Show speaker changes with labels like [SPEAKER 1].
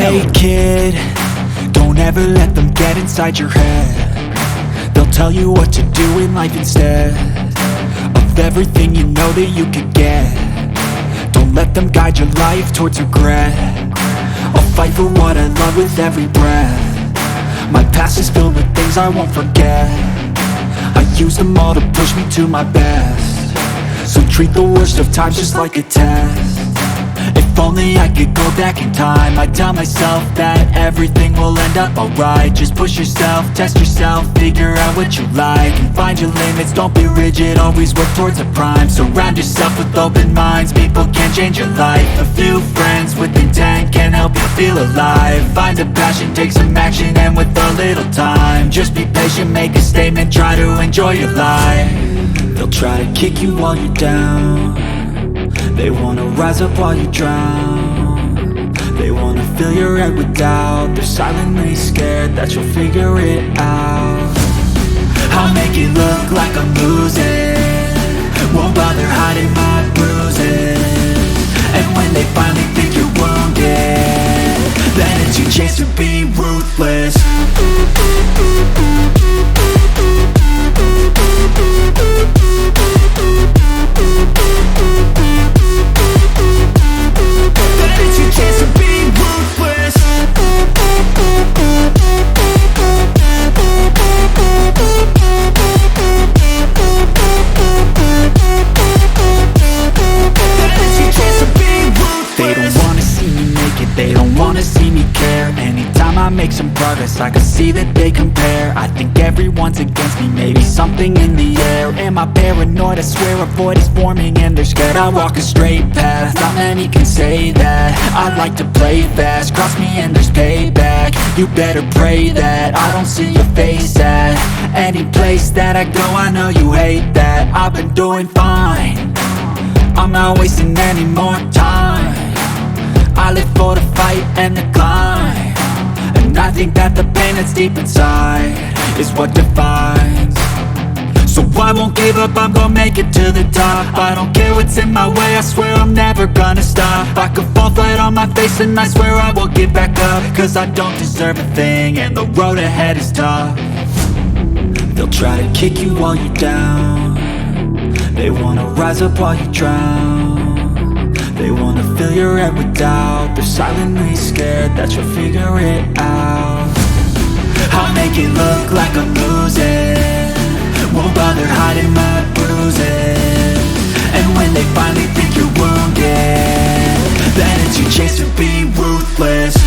[SPEAKER 1] Hey kid, don't ever let them get inside your head. They'll tell you what to do in life instead of everything you know that you could get. Don't let them guide your life towards regret. I'll fight for what I love with every breath. My past is filled with things I won't forget. I use them all to push me to my best. So treat the worst of times just like a test. If only I could go back in time, I'd tell myself that everything will end up alright. Just push yourself, test yourself, figure out what you like, and find your limits, don't be rigid, always work towards a prime. Surround yourself with open minds, people can change your life. A few friends with intent can help you feel alive. Find a passion, take some action, and with a little time, just be patient, make a statement, try to enjoy your life. They'll try to kick you while you're down. They wanna rise up while you drown. They wanna fill your head with doubt. They're silently scared that you'll figure it out. I'll make it look like I'm losing, won't bother hiding my bruises. And when they finally think you're wounded, then it's your chance to be ruthless. They don't wanna see me care. Anytime I make some progress, I can see that they compare. I think everyone's against me, maybe something in the air. Am I paranoid? I swear a void is forming and they're scared. I walk a straight path, not many can say that. I like to play fast, cross me and there's payback. You better pray that I don't see your face at any place that I go. I know you hate that. I've been doing fine, I'm not wasting any more time. I live for the fight and the climb, and I think that the pain that's deep inside is what defines. So I won't give up, I'm gonna make it to the top. I don't care what's in my way, I swear I'm never gonna stop. I could fall flat on my face and I swear I will get back up, cause I don't deserve a thing and the road ahead is tough. They'll try to kick you while you're down. They wanna rise up while you drown. They wanna fill your head with doubt. They're silently scared that you'll figure it out. I'll make it look like I'm losing, won't bother hiding my bruises. And when they finally think you're wounded, then it's your chance to be ruthless.